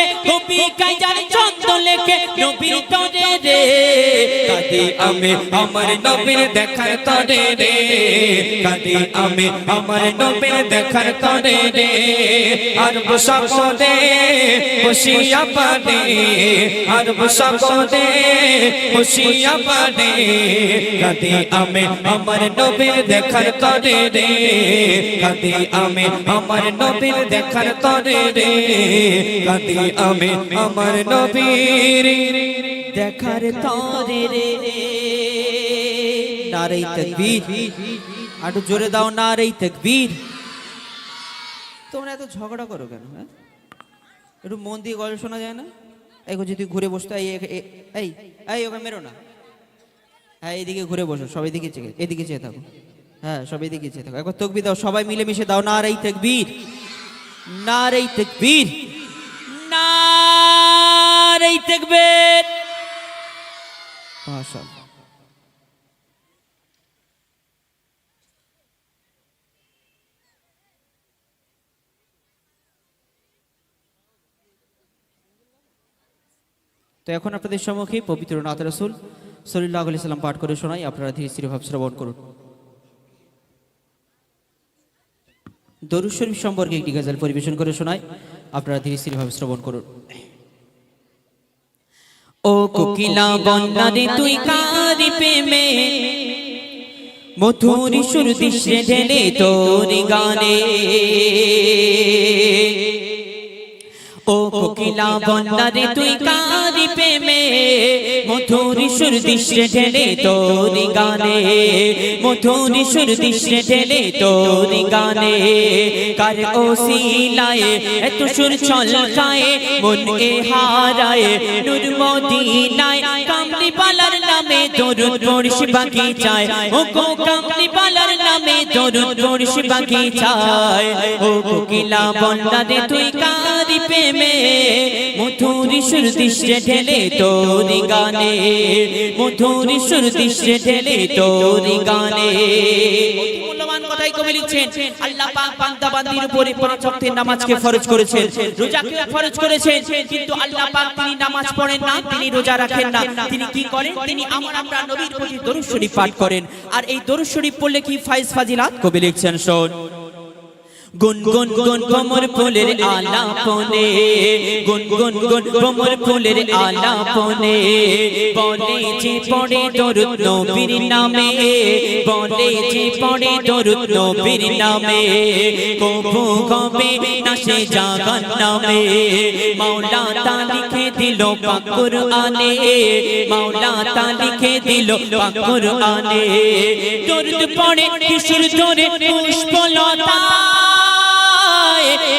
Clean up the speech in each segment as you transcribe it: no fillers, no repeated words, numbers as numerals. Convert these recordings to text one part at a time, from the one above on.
লেখে কবি কাইজার ছন্দ লেখে নবীর তরে রে কাঁদি আমি আমার নবীর দেখার তরে রে কাঁদি আমি আমার নবীর দেখার তরে রে আরব সাগরে বসিয়া পানে আরব সাগরে বসিয়া পানে কাঁদি আমি আমার নবীর দেখার তরে রে কাঁদি আমি আমার নবীর দেখার তরে রে কাঁদি আমি আমার নবীর দেখার তরে রে নারে তাকবীর আরো জোরে দাও নারে তাকবীর তোমরা এত ঝগড়া করো কেন হ্যাঁ একটু মন দিয়ে গল্প শোনা যায় না এই যদি ঘুরে বসতে এই এই এই ওকে মেরো না হ্যাঁ এইদিকে ঘুরে বসো সবাই দিকে এদিকে চেয়ে থাকো হ্যাঁ সবাই দিকে চেয়ে থাকো একবার তাকবীর দাও সবাই মিলেমিশে দাও নারে তাকবীর নারে তাকবীর নারে তাকবীর মাশাআল্লাহ তো এখন আপনাদের সম্মুখে পবিত্র নাত রাসূল সাল্লাল্লাহু আলাইহি সাল্লাম পাঠ করে শোনাই আপনারা ধীরে স্থির ভাবে শ্রবণ করুন দরুদ শরীফ সম্পর্কে একটি গজল পরিবেশন করে শোনাই আপনারা ধীরে স্থির ভাবে শ্রবণ করুন ও কোকিলা বন্দারে তুই কারি প্রেমে মধুর সুর দিশে ঢেলে তোর গানে ও কোকিলা বন্দারে তুই কারি প্রেমে মধুর সুর দিশে ঢেলে তোর গানে মধুর সুর দিশে ঢেলে তোর গানে কার ওসিলায় এত সুর ছলকায় মন এ হারায় নূর মদিনায় কামলি বালার নামে দরুদ পড়িস বাকি চায় ও গো কামলি বালার নামে দরুদ পড়িস বাকি চায় ও কোকিলা বন্দারে তুই কারি প্রেমে মধুর সুর দিশে ঢেলে তোর গানে মধুর সুর দিশে ঢেলে তোর গানে মূল্যবান কথাই কবি লিখছেন আল্লাহ পাক বান্দা বান্দির উপরে পাঁচ ওয়াক্তের নামাজকে ফরজ করেছেন রোজাকে ফরজ করেছেন কিন্তু আল্লাহ পাক তিনি নামাজ পড়েন না তিনি রোজা রাখেন না তিনি কি করেন তিনি আমরা নবীর প্রতি দরুদ শরীফ পাঠ করেন আর এই দরুদ শরীফ পড়লে কি ফায়েজ ফাজিলাত কবি লিখছেন শোন গুন গুন গুন কমর ফুলের আলাপনে গুন গুন গুন কমর ফুলের আলাপনে বলে যে পড়ে দরুদ নবীর নামে বলে যে পড়ে দরুদ নবীর নামে কবু কবে না সে জাগান নামে মাওলা তা লিখে দিল পাক কুরআনে মাওলা তা লিখে দিল পাক কুরআনে দরুদ পড়ে কিশোর ধরে পুষ্পলতা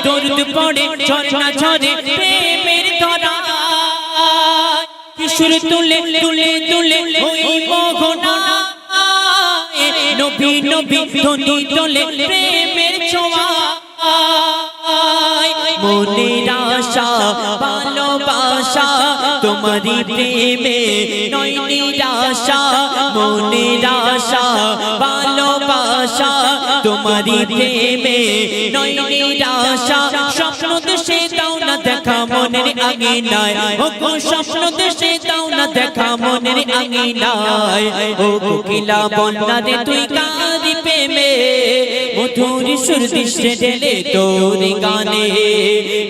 দরুদ পড়ে ঝরনা ঝরে প্রেমের ধারা কিশোর তুলে তুলে তুলে ওই মোহনা নবী নবী ধ্বনি তোলে প্রেমের ছোঁয়া মনের আশা ভালোবাসা তোমারি প্রেমে নয় নিরাশা মনের আশা ভালোবাসা তোমারি প্রেমে নয় নিরাশা স্বপ্ন দেশে দাও না দেখা মনের আঙিনায় ও গো স্বপ্ন দেশে দাও না দেখা মনের আঙিনায় ও কোকিলা বন্দারে তুই কারি প্রেমে মধুর সুর দিশে ঢেলে তোর গানে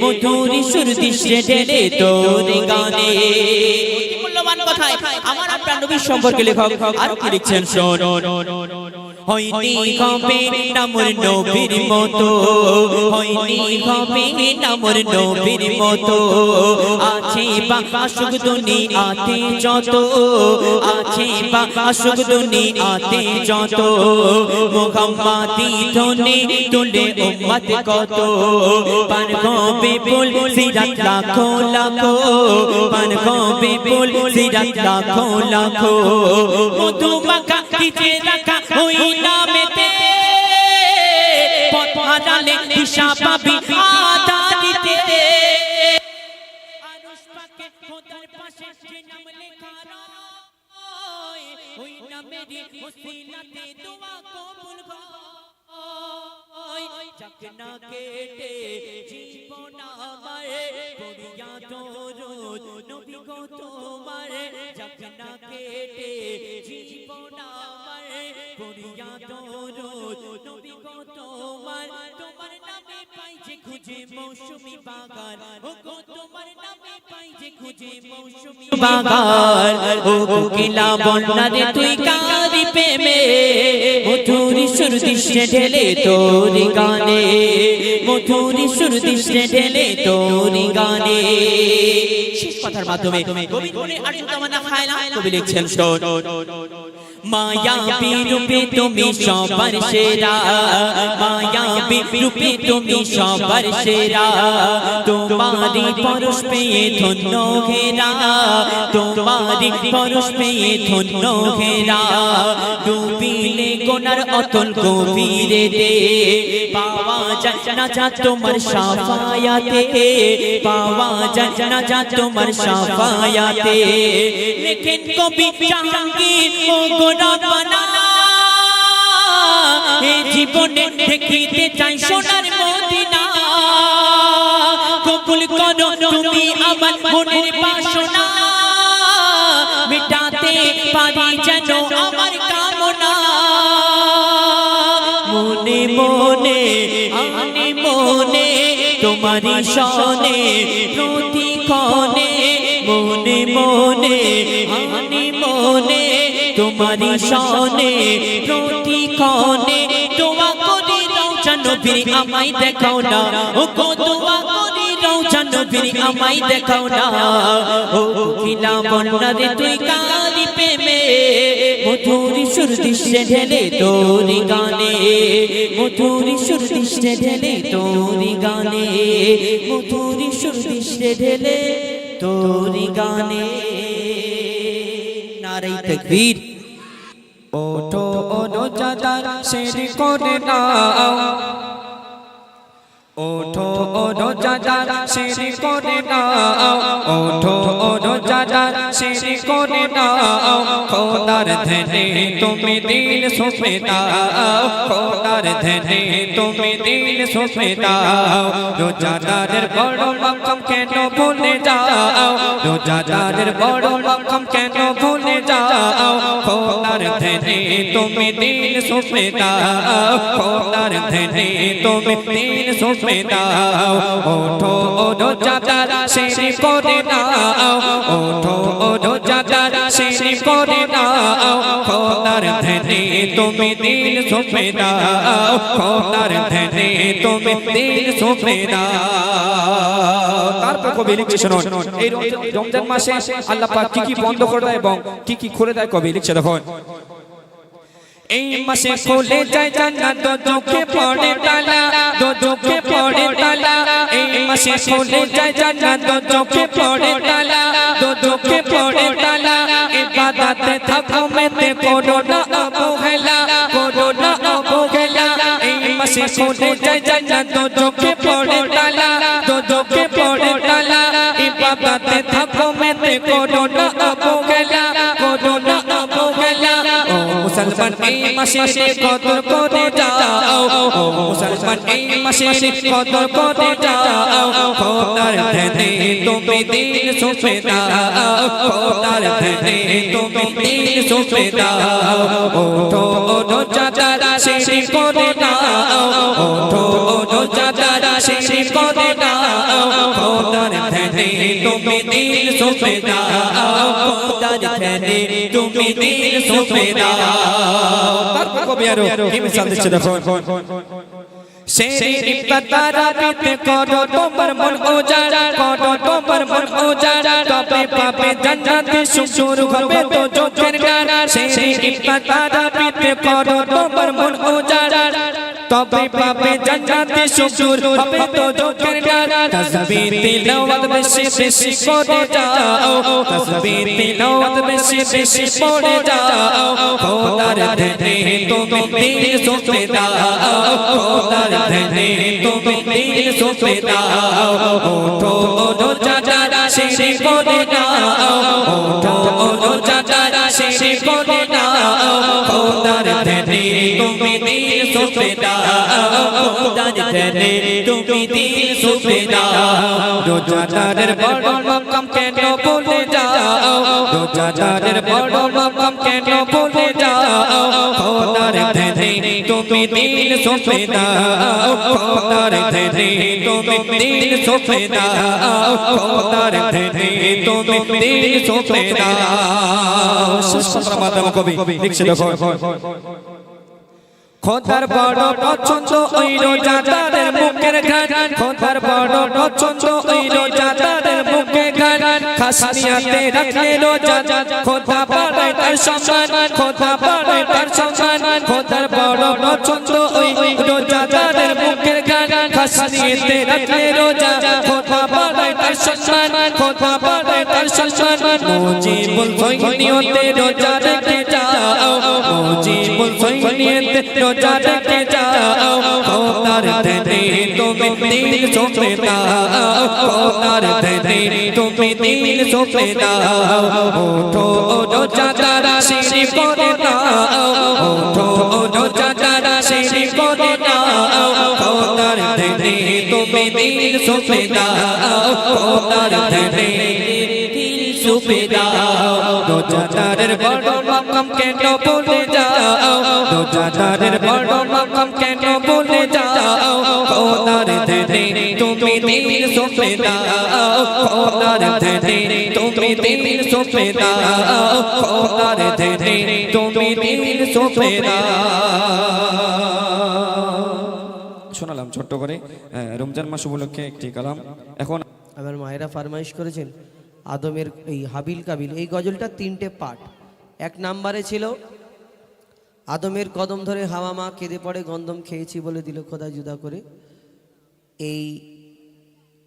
মধুর সুর দিশে ঢেলে তোর গানে মূল্যবান কথায় আমার আপনার নবীর সম্পর্কে লেখক আর কি লিখছেন শোন হয়নি হবে নামর নবীর মতো হয়নি হবে নামর নবীর মতো আছে বা আশুক দুনিয়াতে যত আছে বা আশুক দুনিয়াতে যত মুহাম্মাদি ধ্বনি তুলে উম্মত কত পার হবে বল সিরাত লাখো লাখো পার হবে বল সিরাত লাখো লাখো মধু মাখা দিতে রাখা ওই নামেতে পথ হারালে দিশা পাবি আদা দিতে আরশ পাকে খোদার পাশে যে নাম লেখা রয় ওই নামেরই ওসিলাতে দোয়া কবুল হয় চাকনা কেটে জীবন আমার পড়িয়া দরুদ নবী গো তোমার চাকনা কেটে জীবন আমার পড়িয়া দরুদ নবী গো তোমার তোমার নামে পাই যে খুঁজে মৌসুমী বাগান ও গো তোমার নামে পাই যে খুঁজে মৌসুমী বাগান ও কোকিলা বন্যারে তুই কারি প্রেমে মধুরি সুর দৃশ্যে ঢেলে তোর গানে মধুরি সুর দৃশ্যে ঢেলে তোর গানে শেষ কথার মাধ্যমে কবি বলে আর তামান্না খায়লা কবি লিখছেন শোন মায়াবী রূপে তুমি সবার সেরা মায়াবী রূপে তুমি সবার সেরা তোমারি পরশ পেয়ে ধন্য ঘেরা তোমারি পরশ পেয়ে ধন্য ঘেরা ডুবিলে গোনার অতল গভীরে দে পাওয়া যায় না যা তোমার সাফায়াতে পাওয়া যায় না যা তোমার সাফায়াতে লেখেন কবি জাহাঙ্গীর ও গোরাবানা এ জীবনে দেখিতে চাই সোনার মদিনা কবুল করো তুমি আমার মনের বাসনা মিটাতে পারি যেন আমার কামনা মনে মনে আনে মনে তোমারি শনে প্রতিক্ষণে মনে মনে আনে মনে তোমারি শনে প্রতিক্ষণে দোয়া করি রওজা নবীর আমায় দেখাও না ও গো দোয়া করি রওজা নবীর আমায় দেখাও না ও কোকিলা বন্যারে তুই কারি প্রেমে মধুরি সুর দৃশ্যে ঢেলে তোর গানে মধুরি সুর দৃশ্যে ঢেলে তোর গানে মধুরি সুর দৃশ্যে ঢেলে তোর গানে নারে তাকবীর ওঠো রোজাদার শের করে নাও ওঠো রোজাদার শের করে নাও ওঠো রোজাদার শের করে নাও খোদার ধ্যানে তুমি দিল সঁপে দাও খোদার ধ্যানে তুমি দিল সঁপে দাও রোজাদারের বড় মাকাম কেন ভুলে যাও রোজাদারের বড় মাকাম কেন ভুলে যাও খোদার ধ্যানে তুমি দিল সঁপে দাও খোদার ধ্যানে তুমি দিল সঁপে দাও ওঠো রোজাদার শের করে নাও ওঠো রোজাদার শের করে নাও খোদার ধ্যানে তুমি দিল সঁপে দাও খোদার ধ্যানে তুমি দিল সঁপে দাও তারপর কবি লিখছে শুনুন এই রমজান মাসে আল্লাহ পাক কি কি বন্ধ করে দেয় এবং কি কি খুলে দেয় কবি লিখছে দেখুন এই মাসে খুলে যায় জান্নাত দো চোখে পড়ে তালা দো চোখে পড়ে তালা এই মাসে খুলে যায় জান্নাত দো চোখে পড়ে তালা দো চোখে পড়ে তালা ইবাদতে থাকো মেতে করো না অবহেলা করো না অবহেলা এই মাসে খুলে যায় জান্নাত দো চোখে পড়ে তালা দো চোখে পড়ে তালা ইবাদতে থাকো মেতে করো না অবহেলা করো না অবহেলা ও মুসলমান এই মাসে কদর করে যাও ও মুসলমান এই মাসে কদর করে যাও খোদার ধ্যানে তুমি দিল সঁপে দাও খোদার ধ্যানে তুমি দিল সঁপে দাও ওঠো রোজাদার শেষ করে দাও ওঠো রোজাদার শেষ করে দাও খোদার ধ্যানে তুমি দিল সঁপে দাও খোদার ধ্যানে তুমি দিল সঁপে দাও তারপর কবি আরো কি মিসাল দিচ্ছে দেখো শেরি পাতারা পিতে করো তোমার মন উজাড় করো তোমার মন উজাড় তবে পাবে জান্নাতে সুসুর হবে তো চোখের গাড়া শেরি পাতারা পিতে করো তোমার মন উজাড় তবে পাবে জান্নাতে সুসুর হবে তো চোখের গাড়া তাসবিহ তিলাওয়াত বেশি বেশি করে যাও তাসবিহ তিলাওয়াত বেশি বেশি পড়ে যাও খোদার ধ্যানে তুমি দিল সঁপে দাও খোদার ধ্যানে তুমি দিল সঁপে দাও ওঠো রোজাদার শেষ করে দাও ওঠো রোজাদার শেষ করে দাও খোদার ধ্যানে তুমি দিল সঁপে দাও খোদার ধ্যানে তুমি দিল সঁপে দাও রোজাদারের বড় মাকাম কেন ভুলে যাও রোজাদারের বড় মাকাম কেন ভুলে যাও খোদার ধ্যানে তুমি দিল সঁপে দাও খোদার ধ্যানে তুমি দিল সঁপে দাও খোদার ধ্যানে তুমি দিল সঁপে দাও সুস্পষ্ট মাধ্যম কবি লিখছে দেখো খোদার বড় পছন্দ ওই রোজাদারের মুখের গান খোদার বড় পছন্দ ওই রোজাদারের মুখের গান খাসনিয়াতে রাখলে রোজা খোদা বাড়ায় তার সম্মান খোদা বাড়ায় তার সম্মান খোদার বড় পছন্দ ওই রোজাদারের মুখের গান খাসনিয়াতে রাখলে রোজা খোদা বাড়ায় তার সম্মান খোদা বাড়ায় তার সম্মান মুজিবুল সৈনিয়তে রোজা রেখে যাও মুজিবুল সৈনিয়তে রোজা রেখে যাও খোদার ধ্যানে তুমি দিল সঁপে দাও খোদার ধ্যানে তুমি দিল সঁপে দাও ওঠো রোজাদারা সিঁড়ি করে দাও ওঠো রোজাদারা সিঁড়ি করে দাও খোদার ধ্যানে তুমি দিল সঁপে দাও খোদার ধ্যানে দিল সঁপে দাও রোজাদারের বড় মাকাম কেন ভুলে যাও রোজাদারের বড় মাকাম কেন ভুলে যাও খোদার ধ্যানে তুমি দিল সঁপে দাও খোদার ধ্যানে তুমি দিল সঁপে দাও খোদার ধ্যানে তুমি দিল সঁপে দাও শোনালাম ছোট্ট করে রমজান মাস উপলক্ষে একটি কালাম এখন আমার মায়েরা ফরমাইশ করেছেন আদমের এই হাবিল কাবিল এই গজলটা 3টে পার্ট। 1 নম্বরে ছিল আদমের কদম ধরে হাওয়া মা কেঁদে পড়ে গন্ধম খেয়েছি বলে দিল খোদা জুদা করে। এই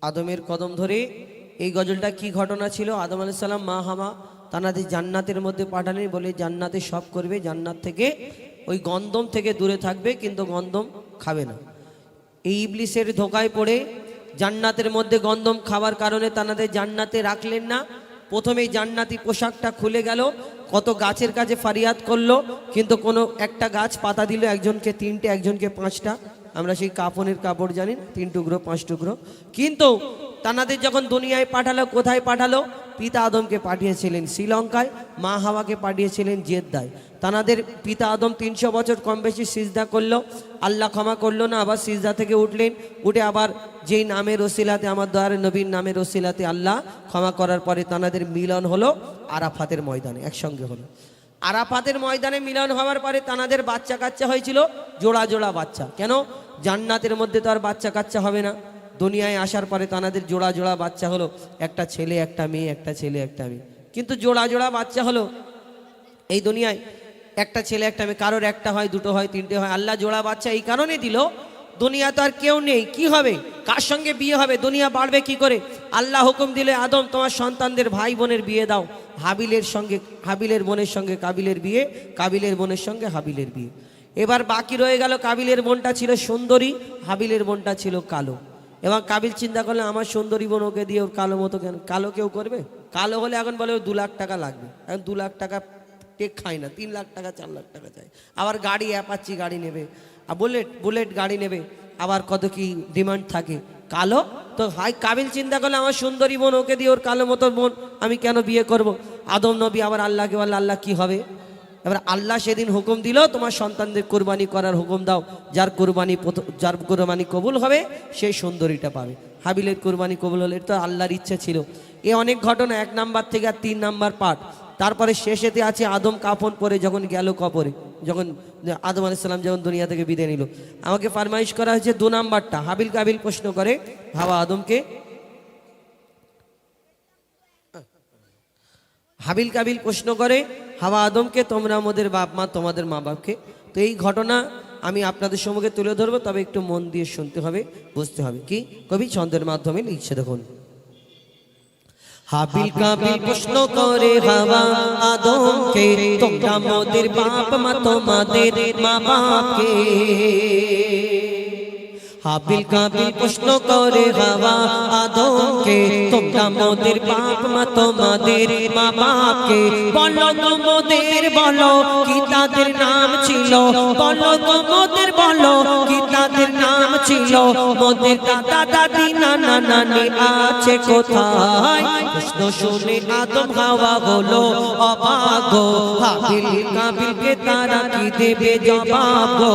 আদমের কদম ধরে এই গজলটা কি ঘটনা ছিল? আদম আলাইহিস সালাম মা হাওয়া তানাদের জান্নাতের মধ্যে পাঠালেন বলে জান্নাতে সব করবে, জান্নাত থেকে ওই গন্ধম থেকে দূরে থাকবে কিন্তু গন্ধম খাবে না। এই ইবলিসের ধোকায় পড়ে জান্নাতের মধ্যে গন্ধম খাওয়ার কারণে তানাদের জান্নাতে রাখলেন না। প্রথমেই জান্নাতি পোশাকটা খুলে গেল, কত গাছের কাছে ফারিয়াদ করলো কিন্তু কোনো একটা গাছ পাতা দিল, একজনকে 3টে একজনকে 5টা। আমরা সেই কাফনের কাপড় জানি 3 টুকরো 5 টুকরো। কিন্তু তানাদের যখন দুনিয়ায় পাঠালো, কোথায় পাঠালো? পিতা আদমকে পাঠিয়েছিলেন শ্রীলঙ্কায়, মা হাওয়াকে পাঠিয়েছিলেন জেদ্দায়। তানাদের পিতা আদম 300 বছর কম বেশি সিজদা করলো, আল্লাহ ক্ষমা করলো না, আবার সিজদা থেকে উঠলেন, উঠে আবার যেই নামের ওসিলাতে আমার দয়ার নবীর নামের ওসিলাতে আল্লাহ ক্ষমা করার পরে তানাদের মিলন হলো আরাফাতের ময়দানে, একসঙ্গে হলো। আরাফাতের ময়দানে মিলন হওয়ার পরে তানাদের বাচ্চা কাচ্চা হয়েছিল, জোড়া জোড়া বাচ্চা। কেন? জান্নাতের মধ্যে তো আর বাচ্চা কাচ্চা হবে না, দুনিয়ায় আসার পরে তানাদের জোড়া জোড়া বাচ্চা হলো, একটা ছেলে একটা মেয়ে, একটা ছেলে একটা মেয়ে। কিন্তু জোড়া জোড়া বাচ্চা হলো এই দুনিয়ায়, একটা ছেলে একটা মেয়ে, কারোর একটা হয়, দুটো হয়, 3টে হয়। আল্লাহ জোড়া বাচ্চা এই কারণে দিল, দুনিয়া তো আর কেউ নেই, কি হবে, কার সঙ্গে বিয়ে হবে, দুনিয়া বাড়বে কি করে? আল্লাহ হুকুম দিলে আদম তোমার সন্তানদের ভাই বোনের বিয়ে দাও। হাবিলের সঙ্গে হাবিলের বোনের সঙ্গে কাবিলের বিয়ে, কাবিলের বোনের সঙ্গে হাবিলের বিয়ে। এবার বাকি রয়ে গেল কাবিলের বোনটা ছিল সুন্দরী, হাবিলের বোনটা ছিল কালো। এবং কাবিল চিন্তা করলে আমার সুন্দরী বোন ওকে দিয়ে ওর কালো মতো কেন? কালো কেউ করবে? কালো হলে এখন বলে 2 লাখ টাকা লাগবে, এখন 2 লাখ টাকা টেক খায় না, 3 লাখ টাকা 4 লাখ টাকা চাই। আবার গাড়ি অ্যাপাচি গাড়ি নেবে, আর বুলেট গাড়ি নেবে, আবার কত কি ডিমান্ড থাকে। কালো তো হাই কাবিল চিন্তা করলে আমার সুন্দরী বোন ওকে দিয়ে ওর কালো মতো বোন আমি কেন বিয়ে করব? আদম নবী আবার আল্লাহকে বলল আল্লাহ কি হবে? এবার আল্লাহ সেদিন হুকুম দিল তোমার সন্তানদের কোরবানি করার হুকুম দাও, যার কোরবানি কবুল হবে সেই সুন্দরীটা পাবে। হাবিলের কোরবানি কবুল হলে এটা তো আল্লাহর ইচ্ছা ছিল। এ অনেক ঘটনা 1 নাম্বার থেকে আর 3 নাম্বার পার্ট। তারপরে শেষেতে আছে আদম কাফন পরে যখন গেল কবরে, যখন আদম আলাইহিস সালাম যখন দুনিয়া থেকে বিদায় নিল। আমাকে ফরমাইশ করা হয়েছে 2 নাম্বারটা। হাবিল কাবিল প্রশ্ন করে হাওয়া আদমকে, হাবিল কাবিল প্রশ্ন করে হাওয়া আদমকে তোমরা আমাদের বাপ মা, তোমাদের মা বাপকে। তো এই ঘটনা আমি আপনাদের সম্মুখে তুলে ধরবো, তবে একটু মন দিয়ে শুনতে হবে, বুঝতে হবে। কি কবি ছন্দের মাধ্যমে লিখছে দেখুন। হাবিল কাবিল প্রশ্ন করে হাওয়া আদমকে তোমরা আমাদের বাপ মা, তোমাদের মা বাপকে। হাবিল কাবিল প্রশ্ন করে হাওয়া আদমকে, তোমরা মোদের বাপ মা তোমাদের মা বাপকে বলো তো মোদের বলো কি তাদের নাম ছিল, বলো তো মোদের বলো কি তাদের নাম ছিল, মোদের দাদা দাদি নানা নানি আছে কোথায়? প্রশ্ন শুনে আদম হাওয়া হলো অবাক গো, হাবিল কাবিলকে তারা কি দেবে জবাব গো?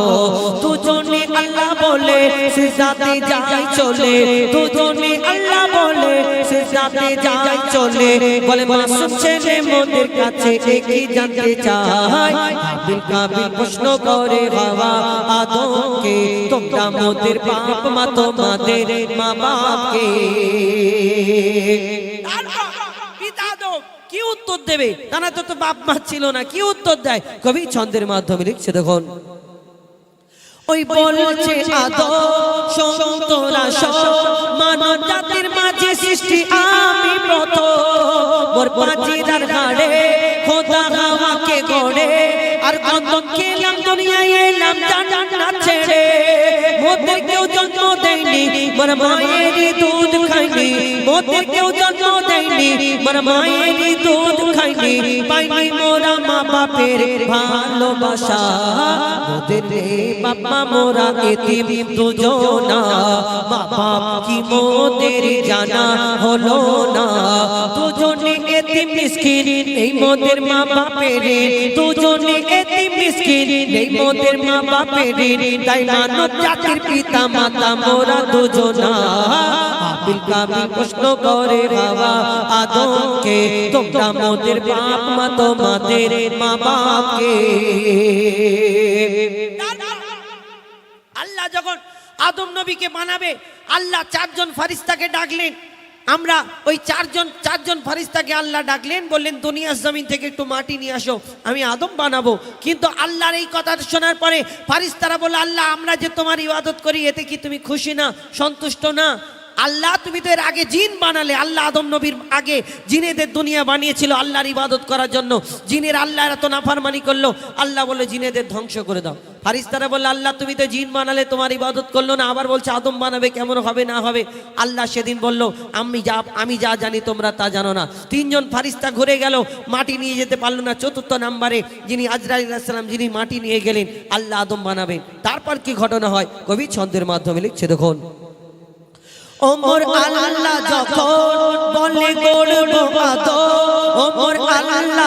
দুজনে আল্লাহ বলে সিজদাতে যায় চলে, দুজনে আল্লাহ বলে সিজদাতে যায় চলে, বলে মাসুম ছেলে মোদের কাছে কি জানতে চায়? হাবিল কাবিল প্রশ্ন করে হাওয়া আদমকে, তোমরা মোদের বাপ মা তোমাদের মা বাপকে। পিতা আদম কি উত্তর দেবে? তারা তো বাপ মা ছিল না, কি উত্তর দেয়? কবি ছন্দের মাধ্যমে লিখছে দেখুন। ওই বলছে আদম শোন তোরা শোন, মানব জাতির মাঝে সৃষ্টি আমি প্রথম, মোর পাজিরার ঘাড়ে খোদা হাওয়াকে গড়ে, আর কদম খেলাম দুনিয়ায় এলাম জান্নাত ছেড়ে, মোদের কেউ জন্ম দেয়নি মোর মায়েরই দুধ খাইনি, মোদের কেউ জন্ম দেয়নি মোর মায়েরই দুধ খাইনি, পাইনি মোরা মা বাপের ভালোবাসা, মোদের রে বাবা মোরা এতিম দুজনা, মা বাপ কি মোদের জানা হলো না, দুজনে এতিম মিসকিন এই মোদের মা বাপের, দুজনে এতিম মিসকিন এই মোদের মা বাপের, তাই মানব জাতির পিতা মাতা মোরা দুজনা। হাবিল কাবিল প্রশ্ন করে হাওয়া আদমকে, তোমরা মোদের বাপ মা তোমাদের মা বাপকে। আল্লাহ যখন আদম নবীকে বানাবে, আল্লাহ চারজন ফারিস্তাকে ডাকলেন। আমরা ওই চারজন ফারিস্তাকে আল্লাহ ডাকলেন, বললেন দুনিয়ার জমিন থেকে একটু মাটি নিয়ে আসো, আমি আদম বানাবো। কিন্তু আল্লাহর এই কথা শোনার পরে ফারিস্তারা বলে, আল্লাহ আমরা যে তোমার ইবাদত করি এতে কি তুমি খুশি না, সন্তুষ্ট না? আল্লাহ তুমি তো এর আগে জিন বানালে, আল্লাহ আদম নবীর আগে জিনেদের দুনিয়া বানিয়েছিল আল্লাহর ইবাদত করার জন্য, জিনের আল্লাহ এত নাফরমানি করলো, আল্লাহ বলে জিনেদের ধ্বংস করে দাও। ফারিস্তারা বলল, আল্লাহ তুমি তো জিন বানালে তোমার ইবাদত করলো না, আবার বলছে আদম বানাবে, কেমন হবে না হবে? আল্লাহ সেদিন বলল, আমি যা জানি তোমরা তা জানো না। তিনজন ফারিস্তা ঘুরে গেল, মাটি নিয়ে যেতে পারলো না। চতুর্থ নাম্বারে যিনি আজরাইল আলাইহিস সালাম, যিনি মাটি নিয়ে গেলেন, আল্লাহ আদম বানাবেন। তারপর কি ঘটনা হয় কবি ছন্দের মাধ্যমে লিখছে দেখুন। ওমর আল্লাহ যখন বলে গড়ব আদম, ওমর আল্লাহ